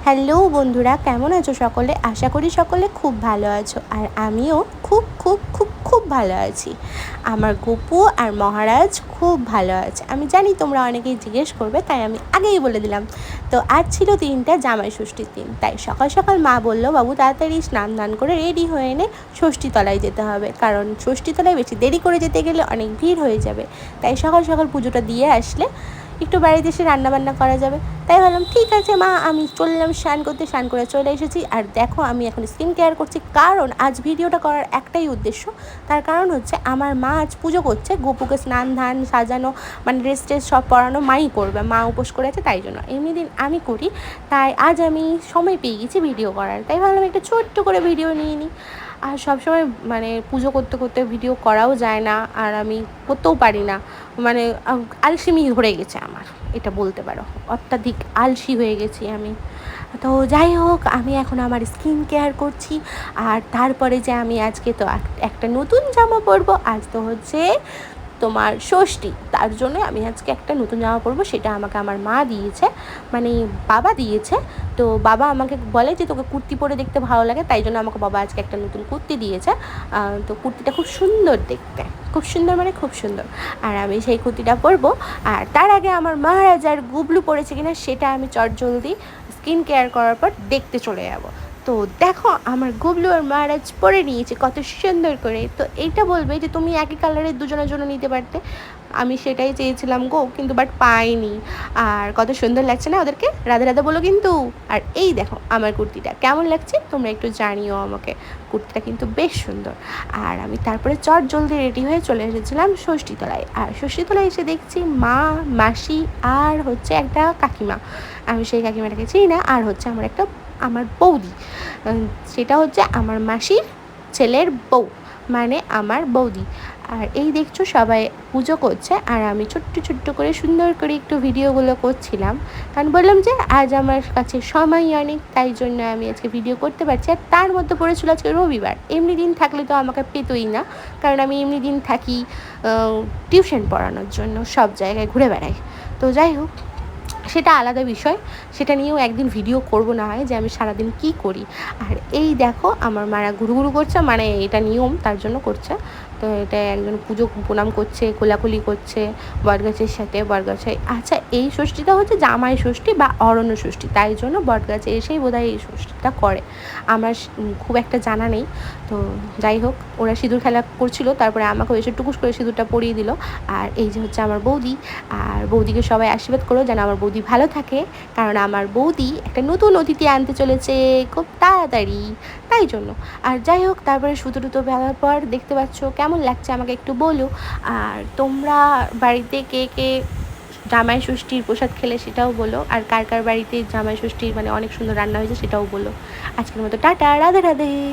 Hello বন্ধুরা, কেমন আছো সকলে? আশা করি সকলে খুব ভালো আছো, আর আমিও খুব খুব খুব খুব ভালো আছি। আমার গপু আর মহারাজ খুব ভালো আছে। আমি জানি তোমরা অনেকেই জিজ্ঞেস করবে, তাই আমি আগেই বলে দিলাম। তো আজ ছিল দিনটা জামাই ষষ্ঠীর দিন, তাই সকাল সকাল মা বললো, বাবু তাড়াতাড়ি স্নান দান করে রেডি হয়ে নে, ষষ্ঠীতলায় যেতে হবে, কারণ ষষ্ঠীতলায় বেশি দেরি করে যেতে গেলে অনেক ভিড় হয়ে যাবে। তাই সকাল সকাল পুজোটা দিয়ে আসলে একটু বাড়িতে এসে রান্নাবান্না করা যাবে। তাই ভাবলাম ঠিক আছে মা, আমি চললাম স্নান করতে। স্নান করে চলে এসেছি, আর দেখো আমি এখন স্কিন কেয়ার করছি, কারণ আজ ভিডিওটা করার একটাই উদ্দেশ্য। তার কারণ হচ্ছে আমার মা আজ পুজো করছে, গোপুকে স্নান ধান সাজানো, মানে ড্রেস ট্রেস সব পরানো মাই করবে, মা উপোস করে আছে, তাই জন্য এমনি দিন আমি করি। তাই আজ আমি সময় পেয়ে গেছি ভিডিও করার, তাই ভাবলাম একটা ছোট্ট করে ভিডিও নিয়ে নিই। আর সবসময় মানে পুজো করতে করতে ভিডিও করাও যায় না, আর আমি করতেও পারি না, মানে আলসেমি ধরে গেছে আমার, এটা বলতে পারো, অত্যাধিক আলসি হয়ে গেছি আমি। তো যাই হোক, আমি এখন আমার স্কিন কেয়ার করছি। আর তারপরে যে আমি আজকে তো একটা নতুন জামা পরবো, আজ তো হচ্ছে তোমার ষষ্ঠী, তার জন্য আমি আজকে একটা নতুন জামা পরবো। সেটা আমাকে আমার মা দিয়েছে, মানে বাবা দিয়েছে। তো বাবা আমাকে বলে যে তোকে কুর্তি পরে দেখতে ভালো লাগে, তাই জন্য আমাকে বাবা আজকে একটা নতুন কুর্তি দিয়েছে। তো কুর্তিটা খুব সুন্দর দেখতে, খুব সুন্দর, মানে খুব সুন্দর। আর আমি সেই কুর্তিটা পরবো। আর তার আগে আমার মহারাজ আর গুবলু পরেছে কিনা সেটা আমি চটজলদি স্কিন কেয়ার করার পর দেখতে চলে যাবো। তো দেখো আমার গুবলু আর মহারাজ পরে নিয়েছে কত সুন্দর করে। তো এইটা বলবে যে তুমি একই কালারের দুজনের জন্য নিতে পারতে, আমি সেটাই চেয়েছিলাম গো, কিন্তু বাট পাইনি। আর কত সুন্দর লাগছে না ওদেরকে, রাধে রাধে বলো কিন্তু। আর এই দেখো আমার কুর্তিটা কেমন লাগছে তোমরা একটু জানিও আমাকে, কুর্তিটা কিন্তু বেশ সুন্দর। আর আমি তারপরে জলদি রেডি হয়ে চলে এসেছিলাম ষষ্ঠীতলায়। আর ষষ্ঠীতলায় এসে দেখছি মা, মাসি আর হচ্ছে একটা কাকিমা, আমি সেই কাকিমাটাকে চিনি না, আর হচ্ছে আমার বৌদি, সেটা হচ্ছে আমার মাসির ছেলের বউ, মানে আমার বৌদি। আর এই দেখছো সবাই পুজো করছে, আর আমি ছোট্ট ছোট্ট করে সুন্দর করে একটু ভিডিওগুলো করছিলাম, কারণ বললাম যে আজ আমার কাছে সময় অনেক, তাই জন্য আমি আজকে ভিডিও করতে পারছি। আর তার মধ্যে পড়েছিল আজকে রবিবার, এমনি দিন থাকলে তো আমাকে পেতোই না, কারণ আমি এমনি দিন থাকি টিউশন পড়ানোর জন্য, সব জায়গায় ঘুরে বেড়াই। তো যাই হোক, সেটা আলাদা বিষয়, সেটা নিয়েও একদিন ভিডিও করব না হয়, যে আমি সারাদিন কি করি। আর এই দেখো আমার মারা ঘুরু করছে, মানে এটা নিয়ম, তার জন্য করছে। তো এটা একজন পুজো প্রণাম করছে, কোলাকুলি করছে বটগাছের সাথে, বটগাছে। আচ্ছা, এই ষষ্ঠীটা হচ্ছে জামাই ষষ্ঠী বা অরণ্য ষষ্ঠী, তাই জন্য বটগাছে এসেই বোধহয় এই ষষ্ঠীটা করে, আমার খুব একটা জানা নেই। তো যাই হোক, ওরা সিঁদুর খেলা করছিল, তারপরে আমাকেও এসে টুকুস করে সিঁদুরটা পরিয়ে দিল। আর এই যে হচ্ছে আমার বৌদি, আর বৌদিকে সবাই আশীর্বাদ করো যেন আমার বৌদি ভালো থাকে, কারণ আমার বৌদি একটা নতুন অতিথি আনতে চলেছে খুব তাড়াতাড়ি, তাই জন্য। আর যাই হোক, তারপরে সুতো টুতো বেলার পর দেখতে পাচ্ছ কেমন লাগছে আমাকে একটু বলো। আর তোমরা বাড়িতে কে কে জামাই ষষ্ঠীর প্রসাদ খেলে সেটাও বলো, আর কার কার বাড়িতে জামাই ষষ্ঠীর মানে অনেক সুন্দর রান্না হয়েছে সেটাও বলো। আজকের মতো টাটা, রাধে রাধে।